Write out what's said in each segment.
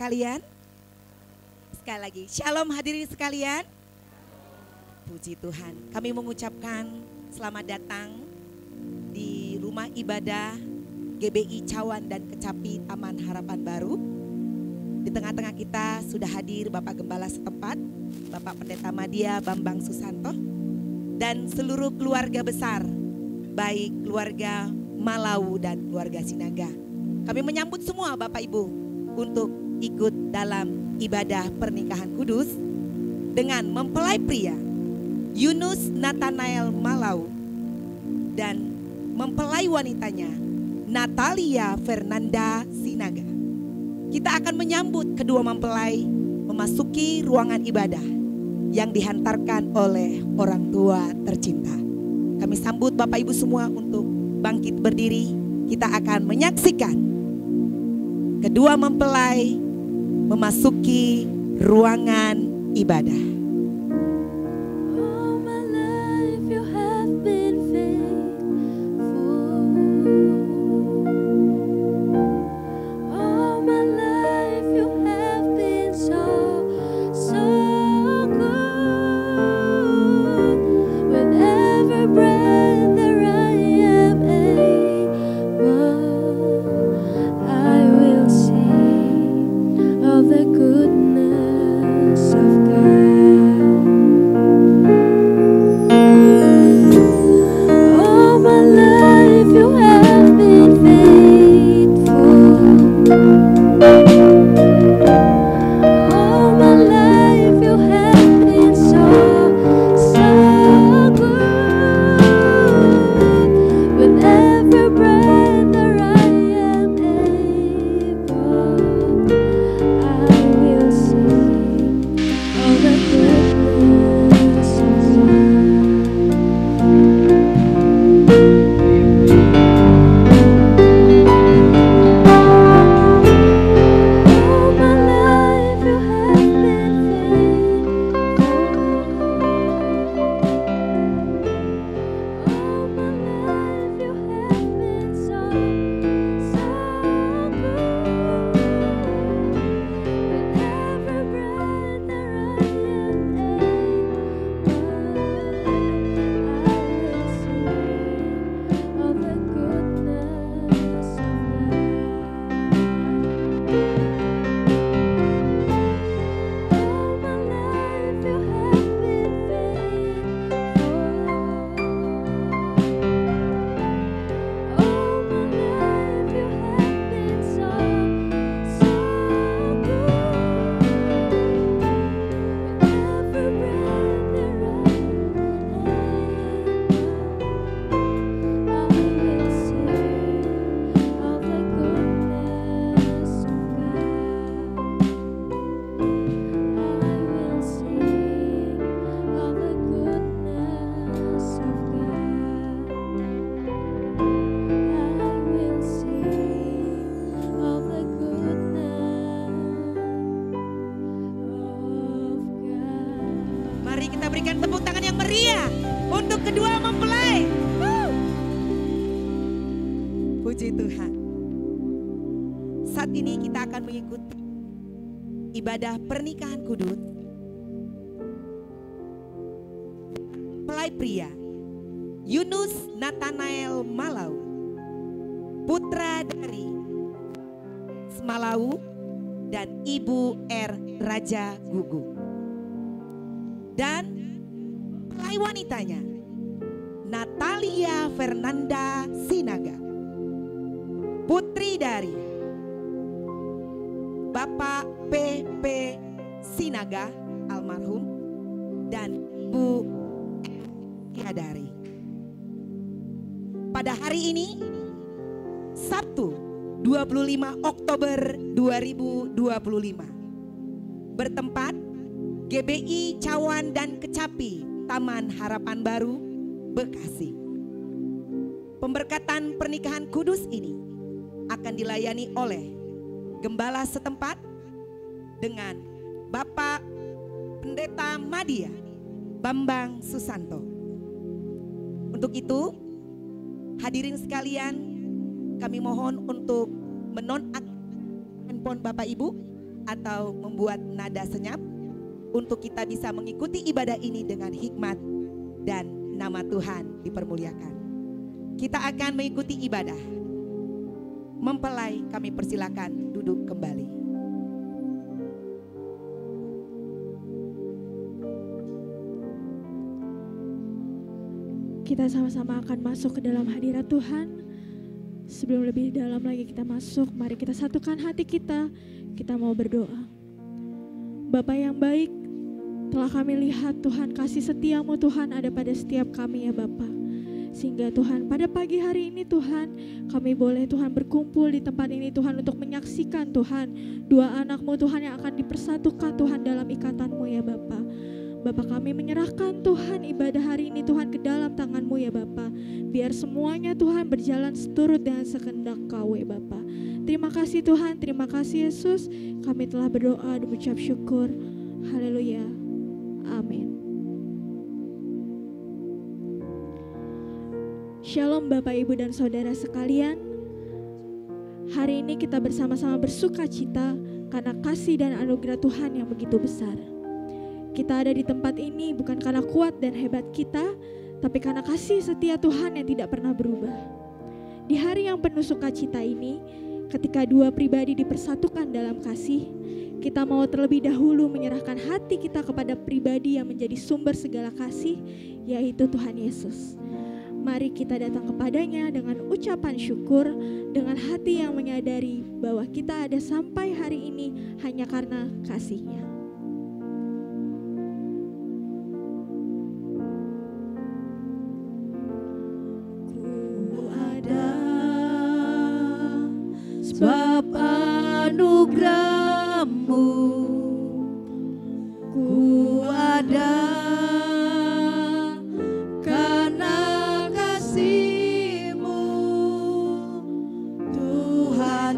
sekalian. Sekali lagi, shalom hadirin sekalian. Puji Tuhan, kami mengucapkan selamat datang di rumah ibadah GBI Cawan dan Kecapi Taman Harapan Baru. Di tengah-tengah kita sudah hadir Bapak Gembala setempat, Bapak Pendeta Madya Bambang Susanto, dan seluruh keluarga besar, baik keluarga Malau dan keluarga Sinaga. Kami menyambut semua Bapak Ibu untuk ikut dalam ibadah pernikahan kudus dengan mempelai pria Yunus Nathanael Malau dan mempelai wanitanya Natalia Fernanda Sinaga. Kita akan menyambut kedua mempelai memasuki ruangan ibadah yang dihantarkan oleh orang tua tercinta. Kami sambut Bapak Ibu semua untuk bangkit berdiri. Kita akan menyaksikan kedua mempelai memasuki ruangan ibadah. Berikan tepuk tangan yang meriah untuk kedua mempelai. Puji Tuhan. Saat ini kita akan mengikuti ibadah pernikahan kudus mempelai pria Yunus Nathanael Malau, putra dari Malau dan Ibu R. Raja Gugu, dan mempelai wanitanya Natalia Fernanda Sinaga, putri dari Bapak P.P. Sinaga almarhum dan Bu Yadari. Pada hari ini Sabtu 25 Oktober 2025 bertempat GBI Cawan dan Kecapi Taman Harapan Baru, Bekasi. Pemberkatan pernikahan kudus ini akan dilayani oleh Gembala setempat dengan Bapak Pendeta Madya Bambang Susanto. Untuk itu, hadirin sekalian, kami mohon untuk menonaktifkan handphone Bapak Ibu atau membuat nada senyap untuk kita bisa mengikuti ibadah ini dengan hikmat dan nama Tuhan dipermuliakan. Kita akan mengikuti ibadah. Mempelai kami persilakan duduk kembali. Kita sama-sama akan masuk ke dalam hadirat Tuhan. Sebelum lebih dalam lagi kita masuk, mari kita satukan hati kita. Kita mau berdoa. Bapa yang baik, telah kami lihat Tuhan kasih setiamu Tuhan ada pada setiap kami ya Bapa. Sehingga Tuhan pada pagi hari ini Tuhan kami boleh Tuhan berkumpul di tempat ini Tuhan untuk menyaksikan Tuhan dua anakmu Tuhan yang akan dipersatukan Tuhan dalam ikatanmu ya Bapa. Bapa kami menyerahkan Tuhan ibadah hari ini Tuhan ke dalam tangan-Mu ya Bapa. Biar semuanya Tuhan berjalan seturut dengan sekehendak Kau ya Bapa. Terima kasih Tuhan, terima kasih Yesus. Kami telah berdoa dan mengucap syukur. Haleluya. Amin. Shalom Bapak Ibu dan Saudara sekalian. Hari ini kita bersama-sama bersuka cita karena kasih dan anugerah Tuhan yang begitu besar. Kita ada di tempat ini bukan karena kuat dan hebat kita, tapi karena kasih setia Tuhan yang tidak pernah berubah. Di hari yang penuh sukacita ini, ketika dua pribadi dipersatukan dalam kasih, kita mau terlebih dahulu menyerahkan hati kita kepada pribadi yang menjadi sumber segala kasih, yaitu Tuhan Yesus. Mari kita datang kepadanya dengan ucapan syukur, dengan hati yang menyadari bahwa kita ada sampai hari ini hanya karena kasih-Nya. Ku ada sebab anugerah-Mu, ku ada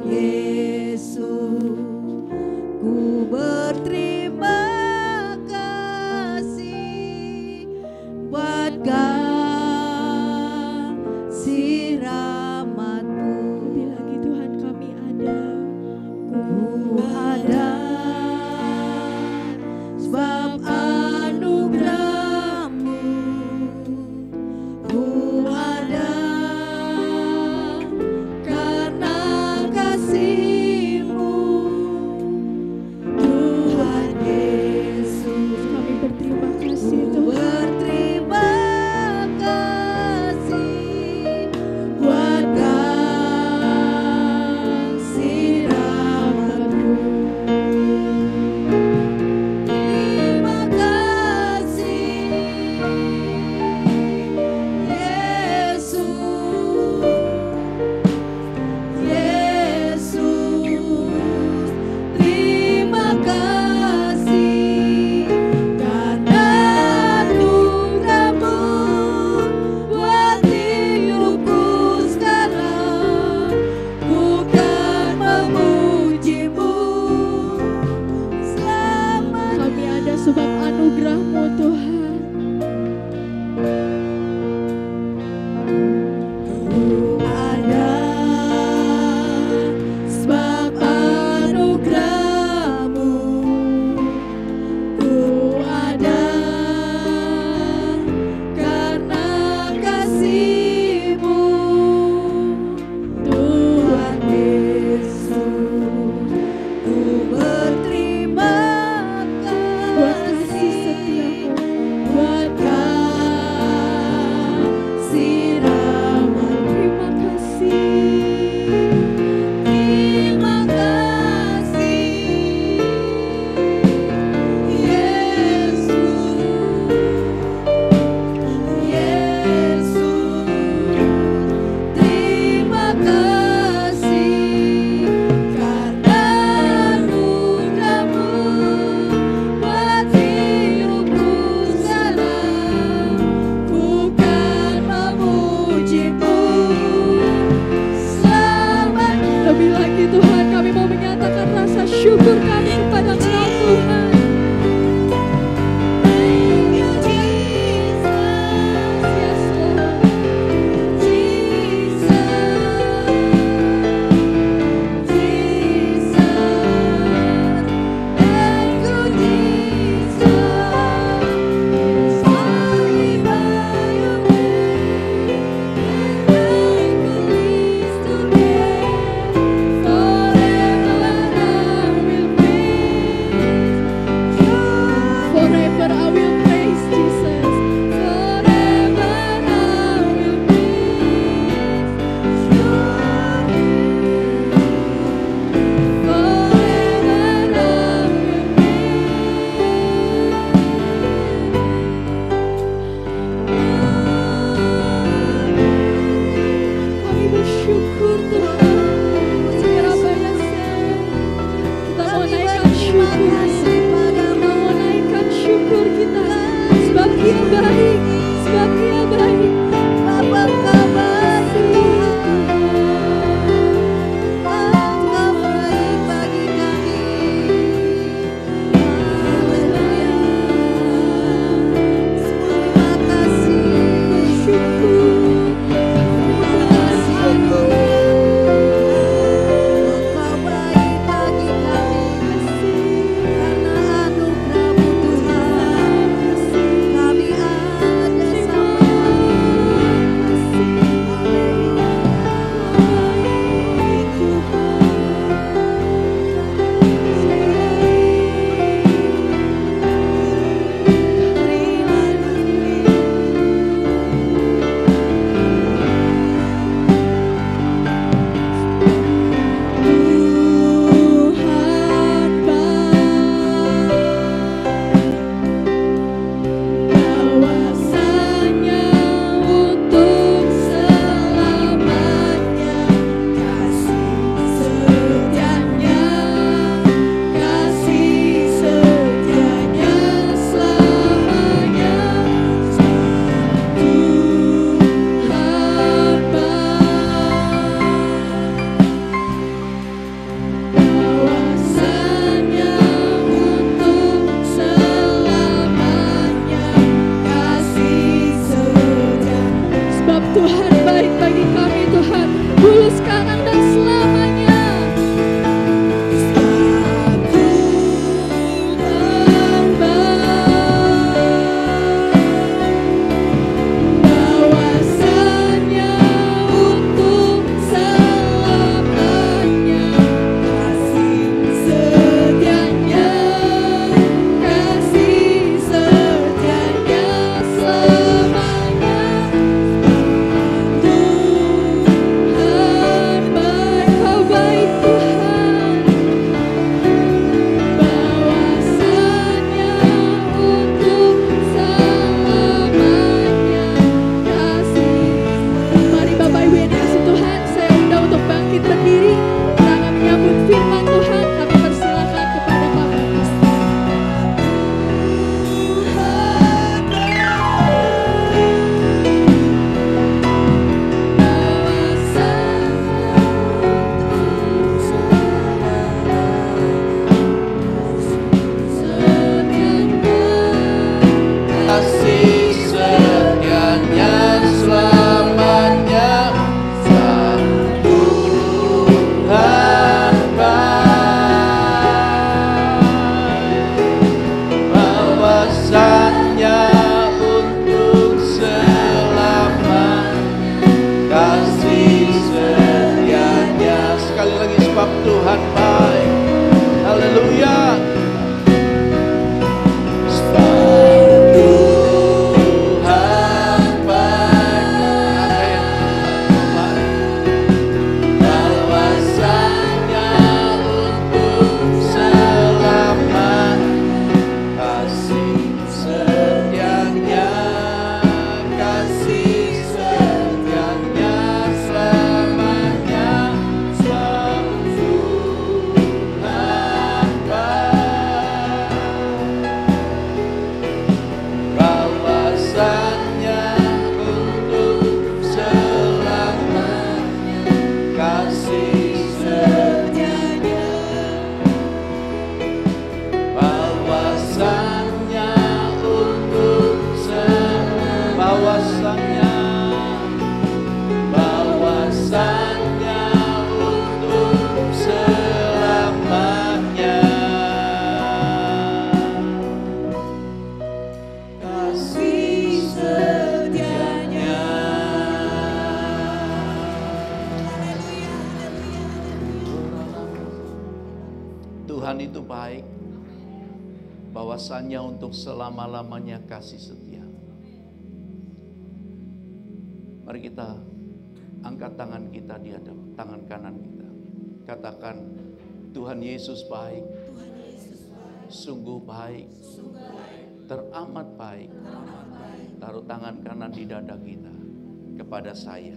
Yesus, ku berterima itu baik, bahwasannya untuk selama-lamanya kasih setia. Mari kita angkat tangan kita di hadapan tangan kanan kita. Katakan, Tuhan Yesus baik, sungguh baik, teramat baik. Taruh tangan kanan di dada kita. Kepada saya,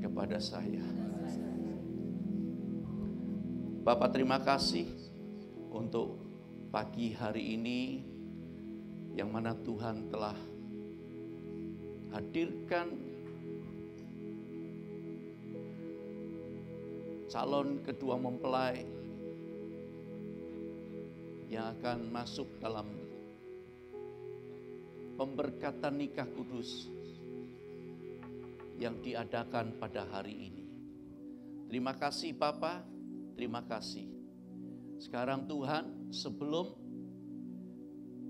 kepada saya. Bapak, terima kasih untuk pagi hari ini yang mana Tuhan telah hadirkan calon kedua mempelai yang akan masuk dalam pemberkatan nikah kudus yang diadakan pada hari ini. Terima kasih Bapa, terima kasih. Sekarang Tuhan, sebelum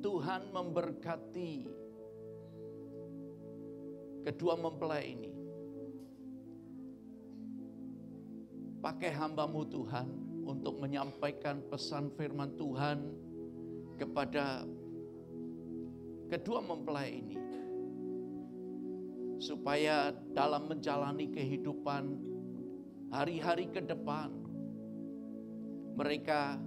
Tuhan memberkati kedua mempelai ini, pakai hamba-Mu Tuhan untuk menyampaikan pesan firman Tuhan kepada kedua mempelai ini, supaya dalam menjalani kehidupan hari-hari ke depan mereka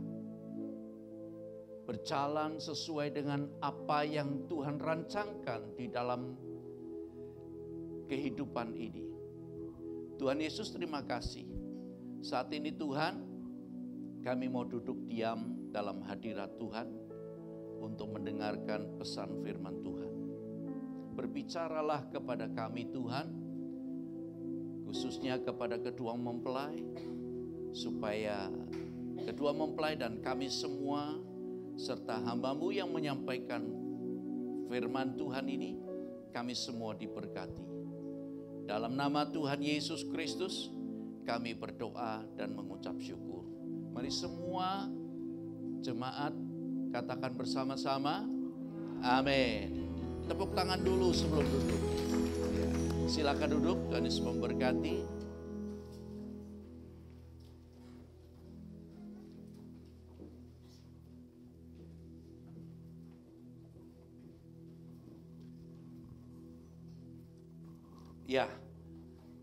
berjalan sesuai dengan apa yang Tuhan rancangkan di dalam kehidupan ini. Tuhan Yesus, terima kasih. Saat ini Tuhan, kami mau duduk diam dalam hadirat Tuhan untuk mendengarkan pesan firman Tuhan. Berbicaralah kepada kami Tuhan, khususnya kepada kedua mempelai, supaya kedua mempelai dan kami semua serta hamba-Mu yang menyampaikan firman Tuhan ini, kami semua diberkati. Dalam nama Tuhan Yesus Kristus, kami berdoa dan mengucap syukur. Mari semua jemaat katakan bersama-sama, amin. Tepuk tangan dulu sebelum duduk. Ya, silakan duduk, Tuhan Yesus memberkati. Ya,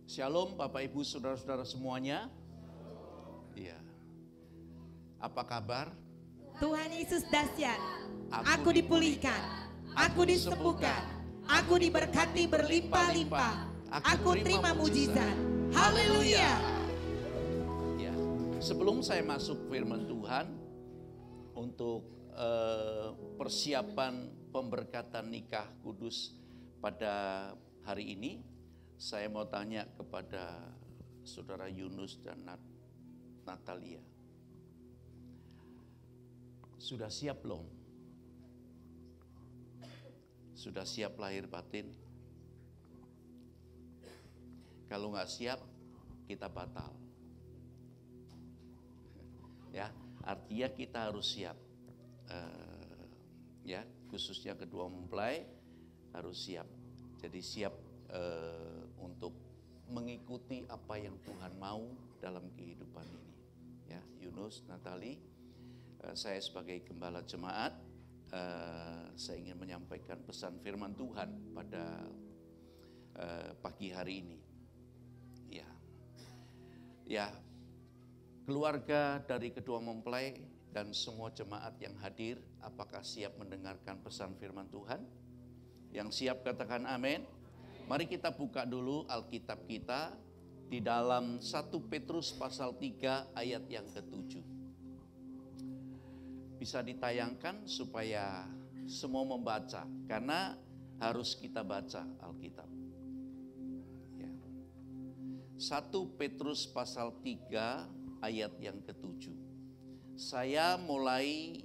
shalom Bapak Ibu Saudara-saudara semuanya. Ya, apa kabar? Tuhan Yesus dahsyat. Aku dipulihkan, aku disembuhkan, aku diberkati berlimpah-limpah. Aku terima mujizat. Haleluya. Ya, sebelum saya masuk firman Tuhan untuk persiapan pemberkatan nikah kudus pada hari ini, saya mau tanya kepada Saudara Yunus dan Natalia. Sudah siap belum? Sudah siap lahir batin? Kalau nggak siap, kita batal. Ya, artinya kita harus siap. Ya, khususnya kedua mempelai harus siap. Jadi siap untuk mengikuti apa yang Tuhan mau dalam kehidupan ini. Ya, Yunus, Natali, saya sebagai gembala jemaat, saya ingin menyampaikan pesan firman Tuhan pada pagi hari ini. Ya, keluarga dari kedua mempelai dan semua jemaat yang hadir, apakah siap mendengarkan pesan firman Tuhan? Yang siap katakan amin. Mari kita buka dulu Alkitab kita di dalam 1 Petrus pasal 3 ayat yang ke-7. Bisa ditayangkan supaya semua membaca, karena harus kita baca Alkitab. Ya. 1 Petrus pasal 3 ayat yang ke-7. Saya mulai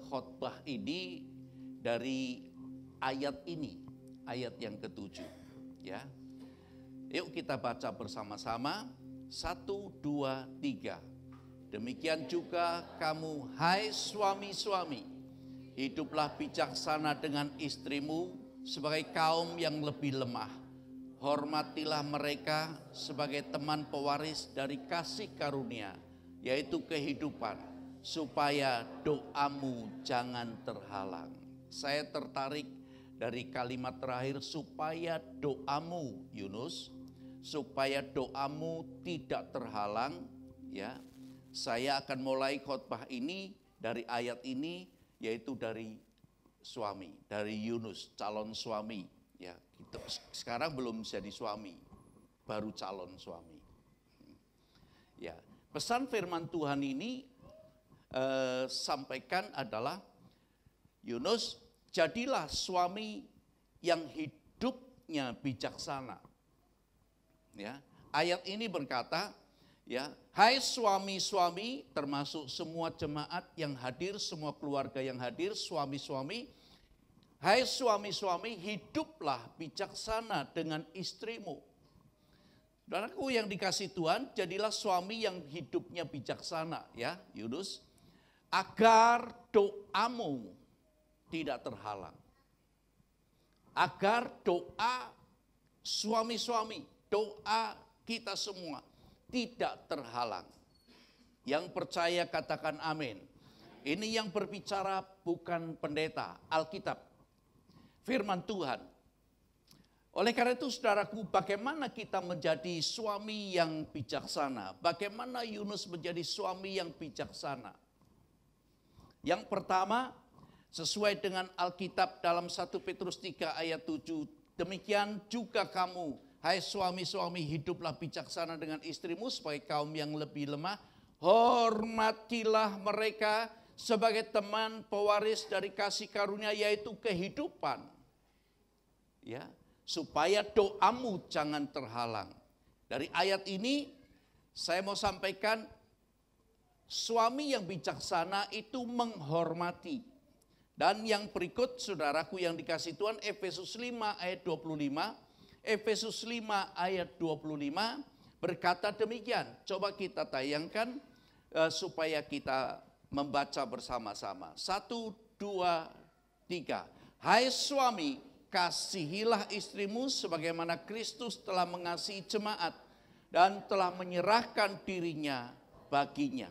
khotbah ini dari ayat ini, ayat yang ke-7. Ya, yuk kita baca bersama-sama. 1, 2, 3. Demikian juga kamu, hai suami-suami, hiduplah bijaksana dengan istrimu sebagai kaum yang lebih lemah. Hormatilah mereka sebagai teman pewaris dari kasih karunia, yaitu kehidupan, supaya doamu jangan terhalang. Saya tertarik dari kalimat terakhir, supaya doamu, Yunus, supaya doamu tidak terhalang, ya. Saya akan mulai khotbah ini dari ayat ini, yaitu dari suami, dari Yunus, calon suami, ya. Sekarang belum jadi suami, baru calon suami. Ya, pesan firman Tuhan ini sampaikan adalah, Yunus, jadilah suami yang hidupnya bijaksana. Ya, ayat ini berkata, ya, hai suami-suami, termasuk semua jemaat yang hadir, semua keluarga yang hadir, suami-suami, hai suami-suami, hiduplah bijaksana dengan istrimu. Saudaraku yang dikasih Tuhan, jadilah suami yang hidupnya bijaksana, ya, Yunus, agar doamu tidak terhalang. Agar doa suami-suami, doa kita semua tidak terhalang. Yang percaya katakan amin. Ini yang berbicara bukan pendeta, Alkitab, firman Tuhan. Oleh karena itu saudaraku, bagaimana kita menjadi suami yang bijaksana? Bagaimana Yunus menjadi suami yang bijaksana? Yang pertama, sesuai dengan Alkitab dalam 1 Petrus 3 ayat 7, demikian juga kamu, hai suami-suami, hiduplah bijaksana dengan istrimu sebagai kaum yang lebih lemah. Hormatilah mereka sebagai teman pewaris dari kasih karunia, yaitu kehidupan. Ya, supaya doamu jangan terhalang. Dari ayat ini saya mau sampaikan, suami yang bijaksana itu menghormati. Dan yang berikut saudaraku yang dikasih Tuhan, Efesus 5 ayat 25. Efesus 5 ayat 25 berkata demikian. Coba kita tayangkan supaya kita membaca bersama-sama. 1, 2, 3. Hai suami, kasihilah istrimu sebagaimana Kristus telah mengasihi jemaat dan telah menyerahkan dirinya baginya.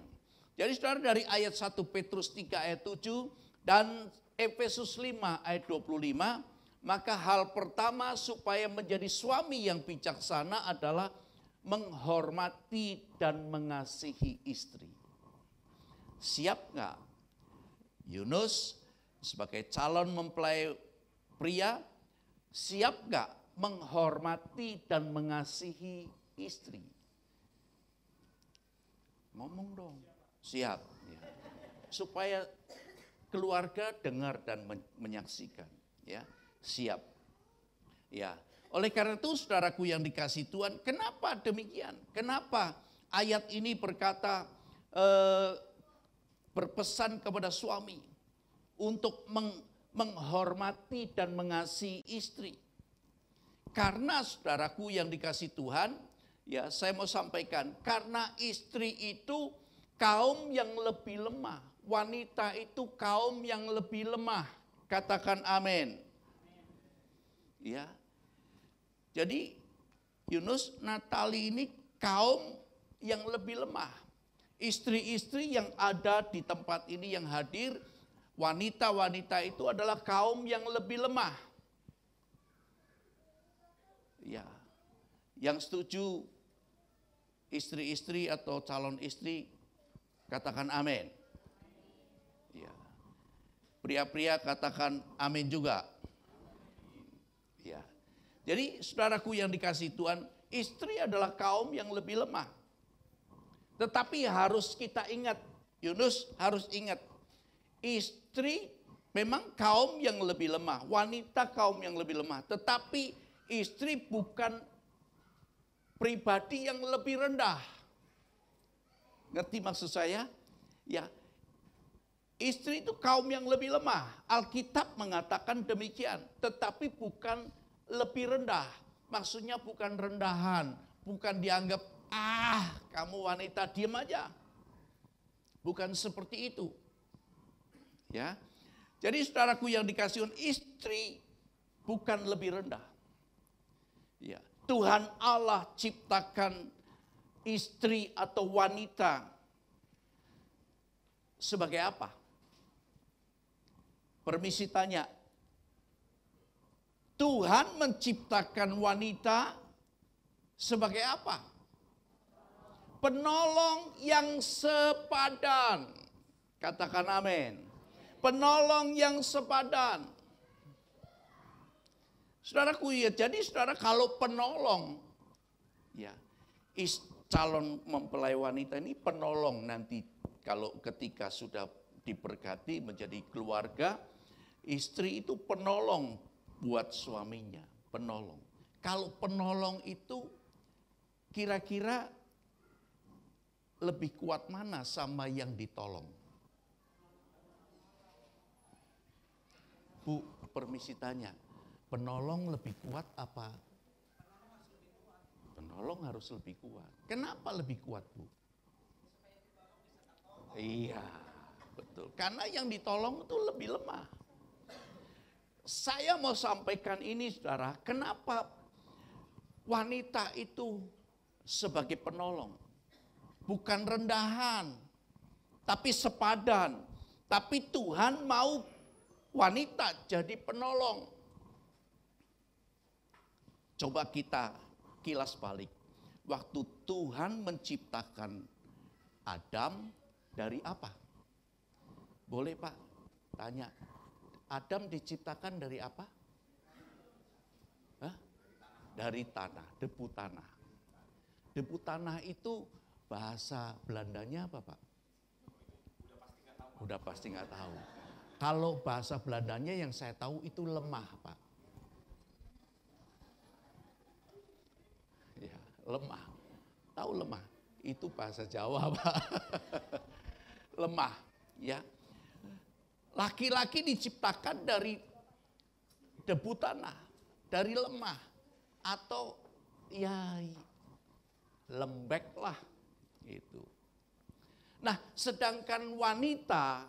Jadi saudara, dari ayat 1 Petrus 3 ayat 7 dan Efesus 5 ayat 25, maka hal pertama supaya menjadi suami yang bijaksana adalah menghormati dan mengasihi istri. Siap nggak Yunus sebagai calon mempelai pria, siap nggak menghormati dan mengasihi istri? Ngomong dong, siap. Ya. Supaya keluarga dengar dan menyaksikan, ya, siap. Ya, oleh karena itu saudaraku yang dikasih Tuhan, kenapa demikian? Kenapa ayat ini berkata berpesan kepada suami untuk menghormati dan mengasihi istri? Karena saudaraku yang dikasih Tuhan, ya, saya mau sampaikan, karena istri itu kaum yang lebih lemah. Wanita itu kaum yang lebih lemah. Katakan amin. Ya. Jadi Yunus, Natali ini kaum yang lebih lemah. Istri-istri yang ada di tempat ini yang hadir, wanita-wanita itu adalah kaum yang lebih lemah. Ya. Yang setuju istri-istri atau calon istri katakan amin. Ya. Pria-pria katakan amin juga. Ya. Jadi saudaraku yang dikasih Tuhan, istri adalah kaum yang lebih lemah. Tetapi harus kita ingat, Yunus harus ingat, istri memang kaum yang lebih lemah, wanita kaum yang lebih lemah. Tetapi istri bukan pribadi yang lebih rendah. Ngerti maksud saya? Ya. Istri itu kaum yang lebih lemah. Alkitab mengatakan demikian. Tetapi bukan lebih rendah. Maksudnya bukan rendahan. Bukan dianggap, kamu wanita diam aja. Bukan seperti itu. Ya. Jadi saudaraku yang dikasih istri bukan lebih rendah. Ya. Tuhan Allah ciptakan istri atau wanita sebagai apa? Permisi tanya. Tuhan menciptakan wanita sebagai apa? Penolong yang sepadan. Katakan amin. Penolong yang sepadan. Saudaraku ya, jadi saudara kalau penolong, ya, calon mempelai wanita ini penolong nanti kalau ketika sudah diberkati menjadi keluarga, istri itu penolong buat suaminya, penolong. Kalau penolong itu kira-kira lebih kuat mana sama yang ditolong? Bu, permisi tanya, penolong lebih kuat apa? Penolong harus lebih kuat. Kenapa lebih kuat, Bu? Iya, betul. Karena yang ditolong itu lebih lemah. Saya mau sampaikan ini, saudara, kenapa wanita itu sebagai penolong? Bukan rendahan, tapi sepadan. Tapi Tuhan mau wanita jadi penolong. Coba kita kilas balik. Waktu Tuhan menciptakan Adam dari apa? Boleh Pak tanya. Adam diciptakan dari apa? Hah? Dari tanah, debu tanah. Debu tanah itu bahasa Belandanya apa Pak? Udah pasti nggak tahu. Kalau bahasa Belandanya yang saya tahu itu lemah Pak. Ya, lemah. Tahu lemah? Itu bahasa Jawa Pak. Lemah, ya. Laki-laki diciptakan dari debu tanah, dari lemah, atau ya lembek lah itu. Nah, sedangkan wanita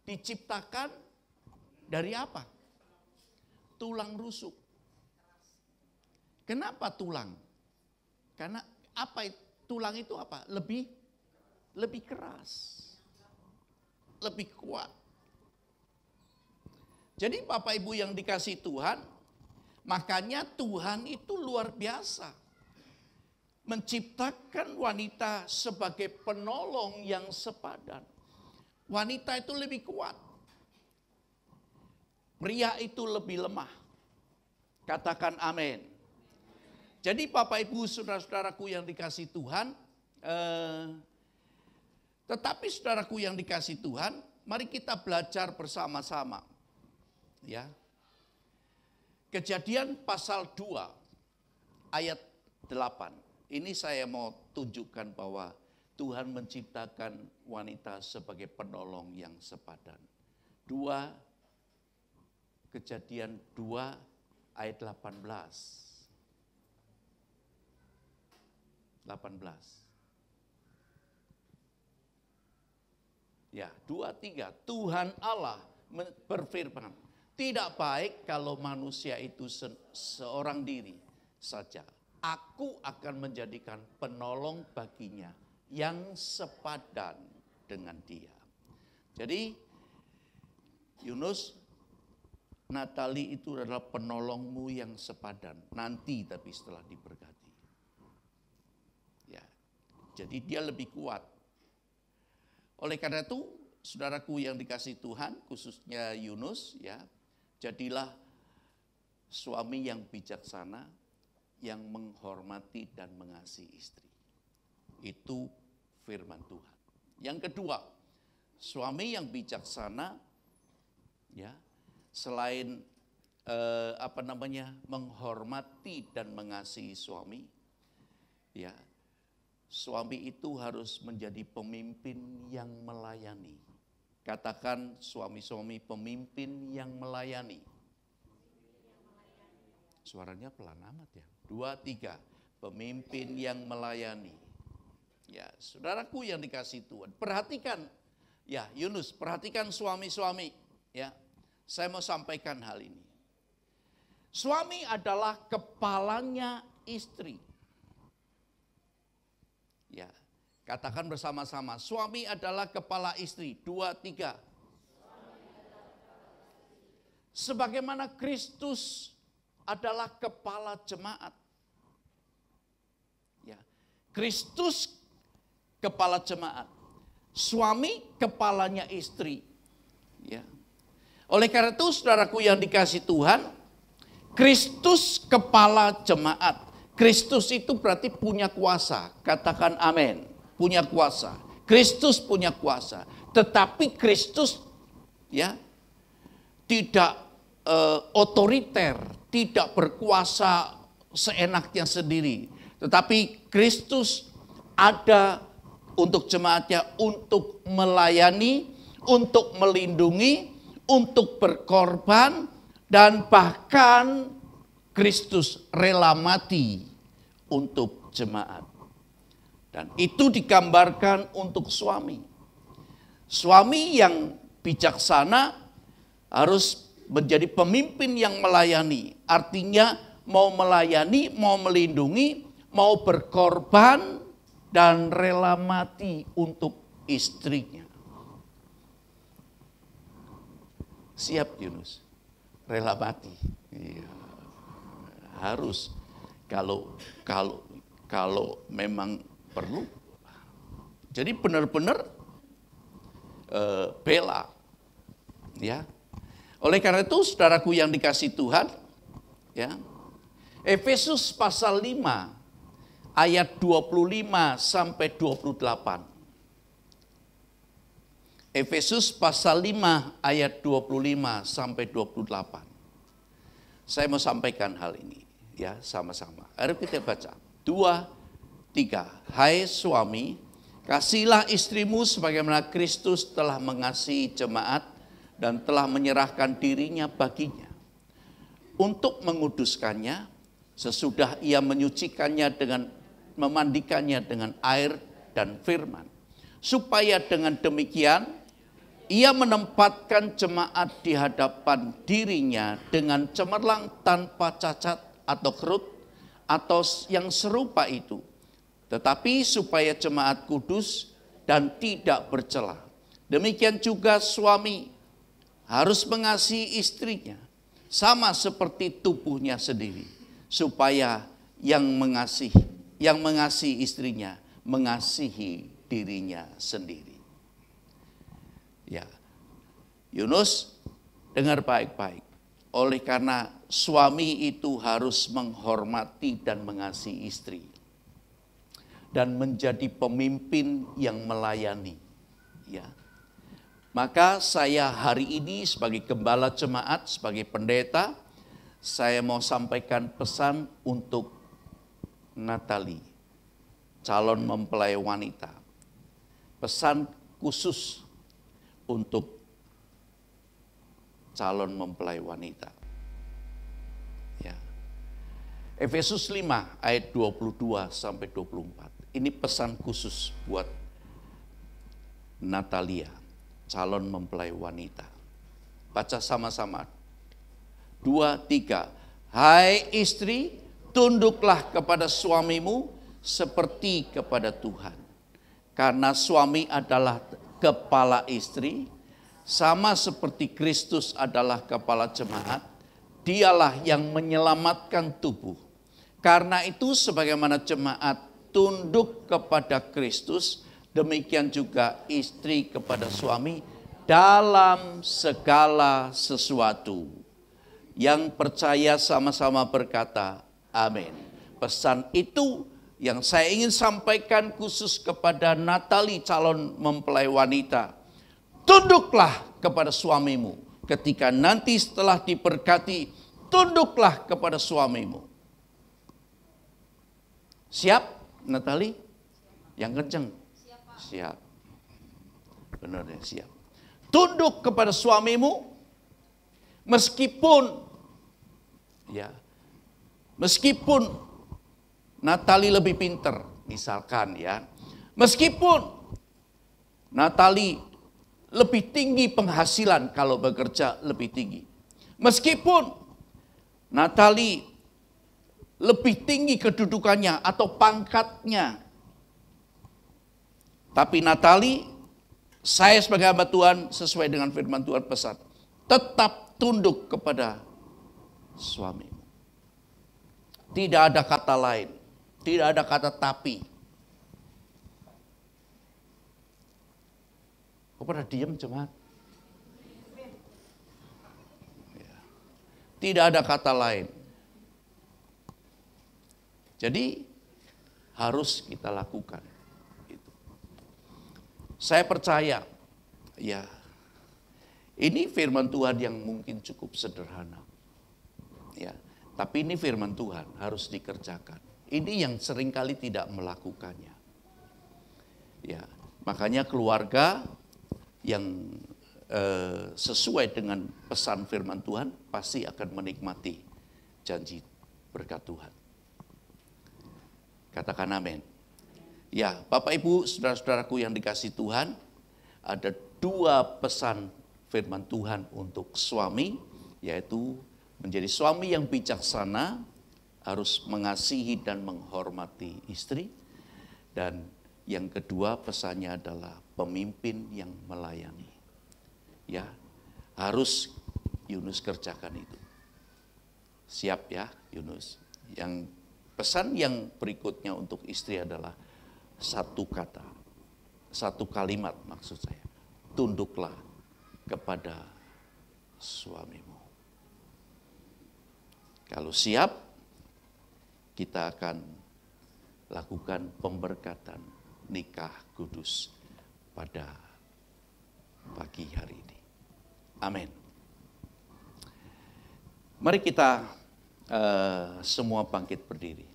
diciptakan dari apa? Tulang rusuk. Kenapa tulang? Karena apa? Tulang itu apa? Lebih keras, lebih kuat. Jadi Bapak Ibu yang dikasih Tuhan, makanya Tuhan itu luar biasa. Menciptakan wanita sebagai penolong yang sepadan. Wanita itu lebih kuat. Pria itu lebih lemah. Katakan amin. Jadi Bapak Ibu saudara-saudaraku yang dikasih Tuhan, tetapi saudaraku yang dikasih Tuhan, mari kita belajar bersama-sama. Ya. Kejadian pasal 2 ayat 8. Ini saya mau tunjukkan bahwa Tuhan menciptakan wanita sebagai penolong yang sepadan. 2 Kejadian 2 ayat 18. Ya, 2-3. Tuhan Allah berfirman, tidak baik kalau manusia itu seorang diri saja. Aku akan menjadikan penolong baginya yang sepadan dengan dia. Jadi Yunus, Natali itu adalah penolongmu yang sepadan. Nanti tapi setelah diberkati. Ya, jadi dia lebih kuat. Oleh karena itu, saudaraku yang dikasih Tuhan, khususnya Yunus, ya, jadilah suami yang bijaksana, yang menghormati dan mengasihi istri. Itu firman Tuhan. Yang kedua, suami yang bijaksana, ya, selain menghormati dan mengasihi suami, ya, suami itu harus menjadi pemimpin yang melayani. Katakan suami-suami pemimpin yang melayani. Suaranya pelan amat ya. 2-3, pemimpin yang melayani. Ya, saudaraku yang dikasih Tuhan, perhatikan, ya Yunus, perhatikan suami-suami. Ya, saya mau sampaikan hal ini. Suami adalah kepalanya istri. Ya, Katakan bersama-sama, suami adalah kepala istri. 2, 3. Sebagaimana Kristus adalah kepala jemaat. Ya. Kristus kepala jemaat. Suami kepalanya istri. Ya. Oleh karena itu saudaraku yang dikasih Tuhan, Kristus kepala jemaat. Kristus itu berarti punya kuasa. Katakan amin. Punya kuasa. Kristus punya kuasa. Tetapi Kristus ya tidak otoriter, tidak berkuasa seenaknya sendiri. Tetapi Kristus ada untuk jemaatnya, untuk melayani, untuk melindungi, untuk berkorban, dan bahkan Kristus rela mati untuk jemaat. Dan itu digambarkan untuk suami. Suami yang bijaksana harus menjadi pemimpin yang melayani. Artinya mau melayani, mau melindungi, mau berkorban, dan rela mati untuk istrinya. Siap Yunus, rela mati. Iya. Harus kalau memang perlu. Jadi benar-benar bela. Ya. Oleh karena itu saudaraku yang dikasih Tuhan, ya. Efesus pasal 5 ayat 25 sampai 28. Efesus pasal 5 ayat 25 sampai 28. Saya mau sampaikan hal ini ya sama-sama. Mari kita baca. 2, 3. Hai suami, kasihilah istrimu sebagaimana Kristus telah mengasihi jemaat dan telah menyerahkan dirinya baginya untuk menguduskannya sesudah ia menyucikannya dengan memandikannya dengan air dan firman, supaya dengan demikian ia menempatkan jemaat di hadapan dirinya dengan cemerlang tanpa cacat atau kerut atau yang serupa itu, tetapi supaya jemaat kudus dan tidak bercela. Demikian juga suami harus mengasihi istrinya sama seperti tubuhnya sendiri, supaya yang mengasihi istrinya mengasihi dirinya sendiri. Ya, Yunus, dengar baik-baik. Oleh karena suami itu harus menghormati dan mengasihi istri dan menjadi pemimpin yang melayani. Ya, maka saya hari ini sebagai gembala jemaat, sebagai pendeta, saya mau sampaikan pesan untuk Natalie, calon mempelai wanita. Pesan khusus untuk calon mempelai wanita. Ya. Efesus 5 ayat 22 sampai 24. Ini pesan khusus buat Natalia, calon mempelai wanita. Baca sama-sama. 2, 3. Hai istri, tunduklah kepada suamimu seperti kepada Tuhan. Karena suami adalah kepala istri, sama seperti Kristus adalah kepala jemaat, dialah yang menyelamatkan tubuh. Karena itu sebagaimana jemaat tunduk kepada Kristus, demikian juga istri kepada suami dalam segala sesuatu. Yang percaya sama-sama berkata, amin. Pesan itu yang saya ingin sampaikan khusus kepada Natalie, calon mempelai wanita. Tunduklah kepada suamimu. Ketika nanti setelah diberkati, tunduklah kepada suamimu. Siap, Natalie? Yang kenceng. Siap. Benar ya, siap. Tunduk kepada suamimu, meskipun Natalie lebih pinter, misalkan ya. Meskipun Natalie lebih tinggi penghasilan kalau bekerja lebih tinggi. Meskipun Natalie lebih tinggi kedudukannya atau pangkatnya. Tapi Natali, saya sebagai hamba Tuhan sesuai dengan firman Tuhan pesan, tetap tunduk kepada suamimu. Tidak ada kata lain, tidak ada kata tapi. Kok pada diam jemaat? Ya. Tidak ada kata lain. Jadi harus kita lakukan itu. Saya percaya, ya, ini firman Tuhan yang mungkin cukup sederhana, ya. Tapi ini firman Tuhan harus dikerjakan. Ini yang seringkali tidak melakukannya, ya. Makanya keluarga yang sesuai dengan pesan firman Tuhan pasti akan menikmati janji berkat Tuhan. Katakan amin. Ya, Bapak Ibu, saudara-saudaraku yang dikasihi Tuhan, ada 2 pesan firman Tuhan untuk suami, yaitu menjadi suami yang bijaksana, harus mengasihi dan menghormati istri. Dan yang kedua pesannya adalah pemimpin yang melayani. Ya, harus Yunus kerjakan itu. Siap ya Yunus. Yang pesan yang berikutnya untuk istri adalah satu kata, satu kalimat maksud saya. Tunduklah kepada suamimu. Kalau siap, kita akan lakukan pemberkatan nikah kudus pada pagi hari ini. Amin. Mari kita semua bangkit berdiri.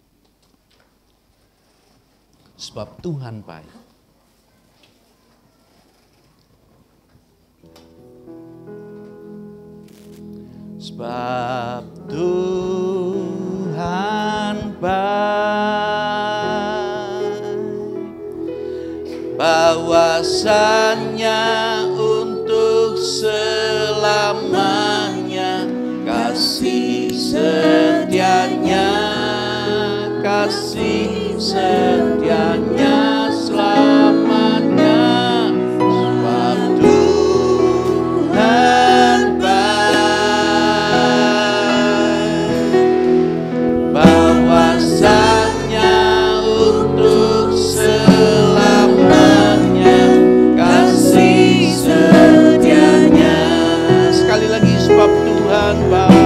Sebab Tuhan baik. Sebab Tuhan baik, bahwasannya untuk selamanya kasih setianya, kasih setianya selamanya. Sebab Tuhan baik, bahwasannya untuk selamanya kasih setianya. Sekali lagi, sebab Tuhan baik.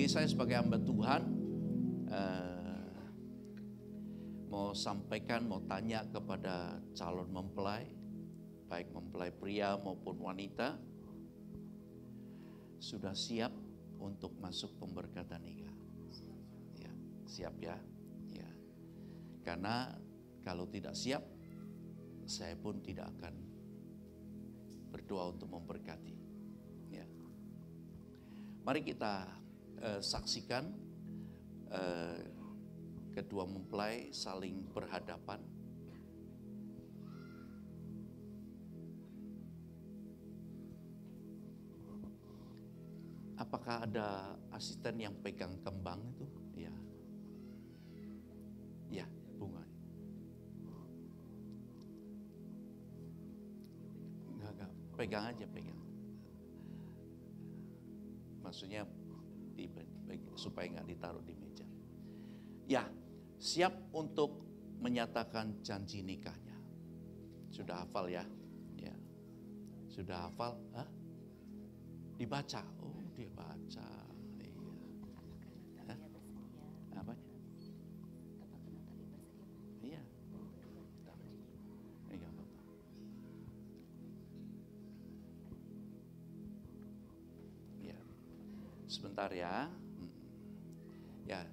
Saya sebagai hamba Tuhan mau sampaikan, mau tanya kepada calon mempelai, baik mempelai pria maupun wanita, sudah siap untuk masuk pemberkatan nikah? Ya, siap ya? Ya. Karena kalau tidak siap, saya pun tidak akan berdoa untuk memberkati. Ya. Mari kita saksikan kedua mempelai saling berhadapan. Apakah ada asisten yang pegang kembang itu? Ya, ya, bunga. Enggak, pegang aja, pegang. Maksudnya supaya nggak ditaruh di meja. Ya, siap untuk menyatakan janji nikahnya. Sudah hafal ya? Ya. Sudah hafal? Hah? Dibaca. Oh, dia baca. Iya. Hah? Apa? Iya. Enggak apa-apa. Ya. Sebentar ya. Ya.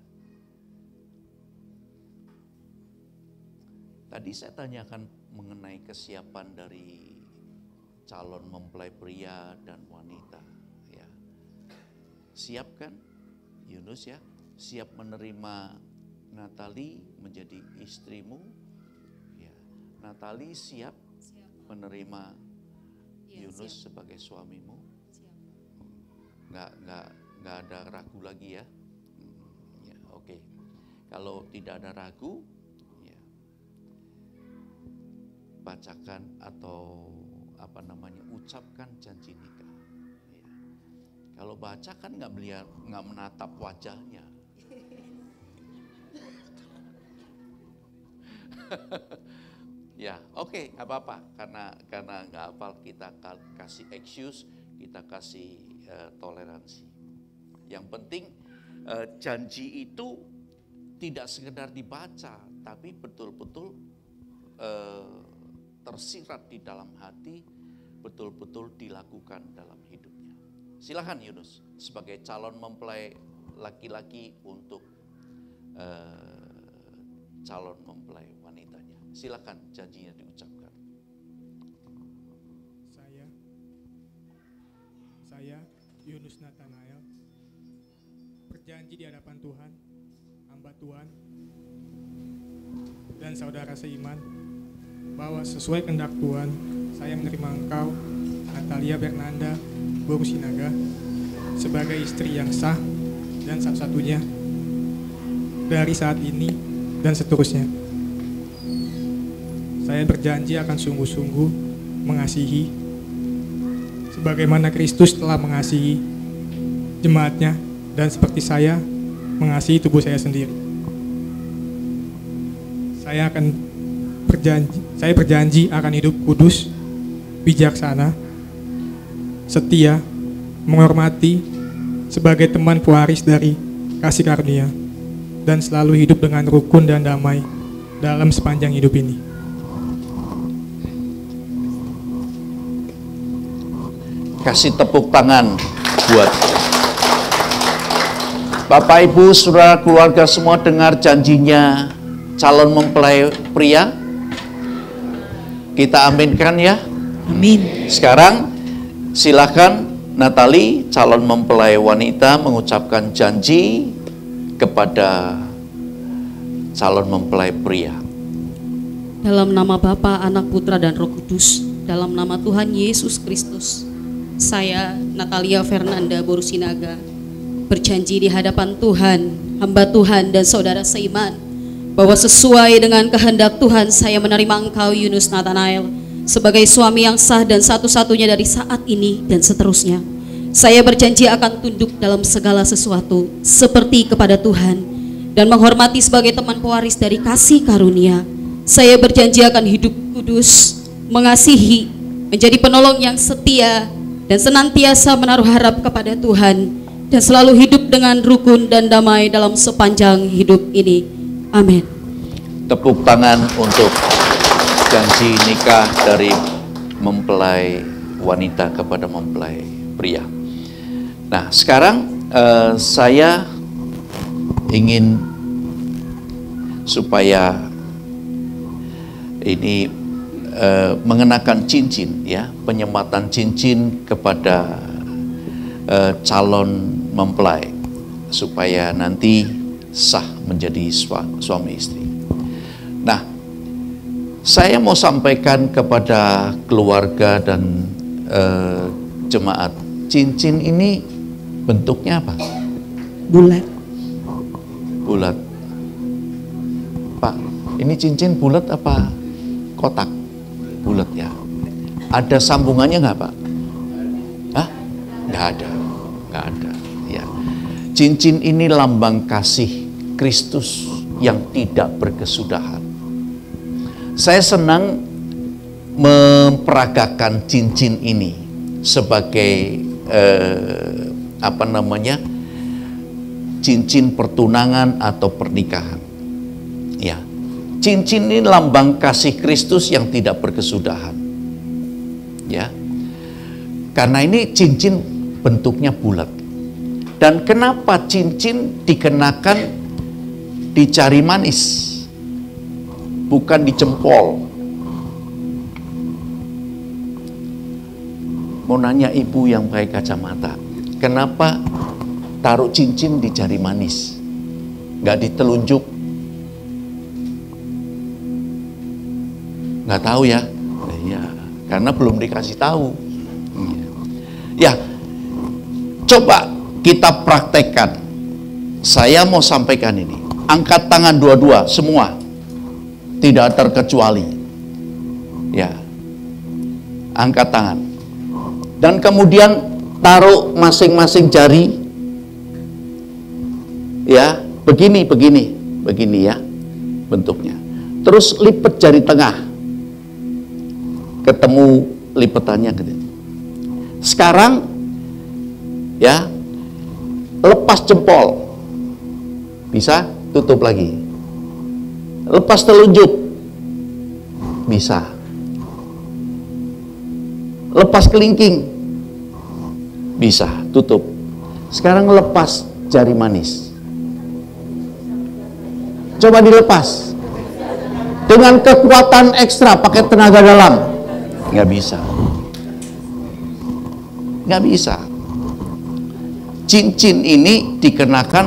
Tadi saya tanyakan mengenai kesiapan dari calon mempelai pria dan wanita. Ya. Siap kan, Yunus ya? Siap menerima Natali menjadi istrimu? Ya. Natali siap menerima Yunus sebagai suamimu? Nggak ada ragu lagi ya? Ya, oke. Kalau tidak ada ragu, bacakan atau ucapkan janji nikah. Ya. Kalau baca kan nggak menatap wajahnya. Ya, oke, nggak apa-apa karena nggak hafal, kita kasih excuse, kita kasih toleransi. Yang penting janji itu tidak sekedar dibaca, tapi betul-betul tersirat di dalam hati, betul-betul dilakukan dalam hidupnya. Silakan Yunus sebagai calon mempelai laki-laki untuk calon mempelai wanitanya. Silakan janjinya diucapkan. Saya Yunus Nathanael berjanji di hadapan Tuhan, hamba Tuhan dan saudara seiman, bahwa sesuai kehendak Tuhan, saya menerima engkau, Natalia Bernanda Boru Sinaga, sebagai istri yang sah dan satu-satunya dari saat ini dan seterusnya. Saya berjanji akan sungguh-sungguh mengasihi sebagaimana Kristus telah mengasihi jemaatnya dan seperti saya mengasihi tubuh saya sendiri. Saya berjanji akan hidup kudus, bijaksana, setia, menghormati sebagai teman pewaris dari kasih karunia, dan selalu hidup dengan rukun dan damai dalam sepanjang hidup ini. Kasih tepuk tangan buat Bapak Ibu, saudara, keluarga semua dengar janjinya calon mempelai pria. Kita aminkan ya. Amin. Sekarang silakan Natali, calon mempelai wanita, mengucapkan janji kepada calon mempelai pria. Dalam nama Bapa, Anak, Putra, dan Roh Kudus, dalam nama Tuhan Yesus Kristus, saya, Natalia Fernanda Boru Sinaga, berjanji di hadapan Tuhan, hamba Tuhan, dan saudara seiman, bahwa sesuai dengan kehendak Tuhan, saya menerima engkau, Yunus Nathanael, sebagai suami yang sah dan satu-satunya dari saat ini dan seterusnya. Saya berjanji akan tunduk dalam segala sesuatu seperti kepada Tuhan dan menghormati sebagai teman pewaris dari kasih karunia. Saya berjanji akan hidup kudus, mengasihi, menjadi penolong yang setia, dan senantiasa menaruh harap kepada Tuhan, dan selalu hidup dengan rukun dan damai dalam sepanjang hidup ini. Amin. Tepuk tangan untuk janji nikah dari mempelai wanita kepada mempelai pria. Nah, sekarang saya ingin supaya ini mengenakan cincin, ya, penyematan cincin kepada calon mempelai supaya nanti sah menjadi suami istri. Nah, saya mau sampaikan kepada keluarga dan jemaat, cincin ini bentuknya apa? Bulat. Bulat. Pak, ini cincin bulat apa kotak? Bulat ya. Ada sambungannya nggak, Pak? Hah? Nggak ada. Nggak ada. Ya. Cincin ini lambang kasih Kristus yang tidak berkesudahan. Saya senang memperagakan cincin ini sebagai cincin pertunangan atau pernikahan. Ya, cincin ini lambang kasih Kristus yang tidak berkesudahan. Ya, karena ini cincin bentuknya bulat. Dan kenapa cincin dikenakan di jari manis, bukan di jempol? Mau nanya ibu yang pakai kacamata, kenapa taruh cincin di jari manis, nggak di telunjuk? Nggak tahu ya? Ya, karena belum dikasih tahu. Ya, coba kita praktekkan. Saya mau sampaikan ini. Angkat tangan dua-dua semua, tidak terkecuali. Ya, angkat tangan. Dan kemudian taruh masing-masing jari, ya, begini ya bentuknya. Terus lipat jari tengah, ketemu lipetannya gitu. Sekarang, ya, lepas jempol, bisa, tutup lagi. Lepas telunjuk, bisa. Lepas kelingking, bisa, tutup. Sekarang lepas jari manis. Coba dilepas. Dengan kekuatan ekstra, pakai tenaga dalam. Nggak bisa. Nggak bisa. Cincin ini dikenakan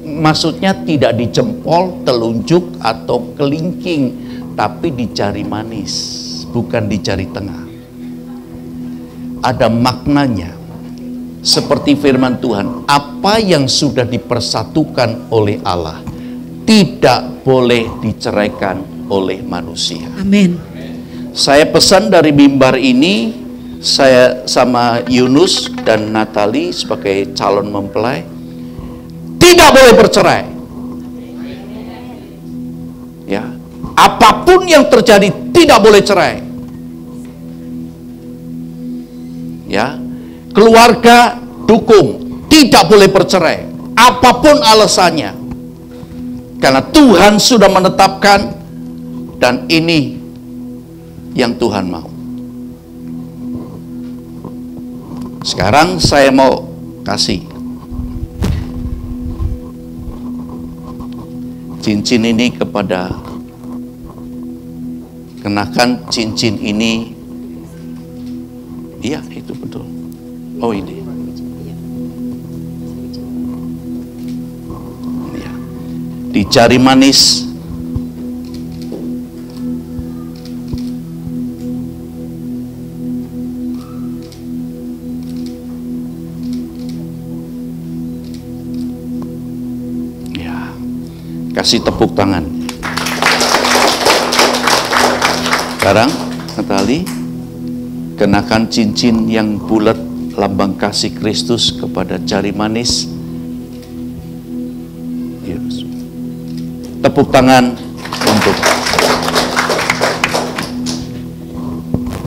maksudnya tidak di jempol, telunjuk, atau kelingking, tapi di jari manis, bukan di jari tengah. Ada maknanya. Seperti firman Tuhan, apa yang sudah dipersatukan oleh Allah tidak boleh diceraikan oleh manusia. Amin. Saya pesan dari mimbar ini, saya sama Yunus dan Natali sebagai calon mempelai tidak boleh bercerai. Ya, apapun yang terjadi tidak boleh cerai. Ya, keluarga dukung, tidak boleh bercerai, apapun alasannya, karena Tuhan sudah menetapkan, dan ini yang Tuhan mau. Sekarang saya mau kasih cincin ini kepada, kenakan cincin ini. Iya, itu betul. Oh, ini. Ya. Di jari manis. Ya. Kasih tepuk tangan. Sekarang, Natali, kenakan cincin yang bulat lambang kasih Kristus kepada jari manis. Tepuk tangan untuk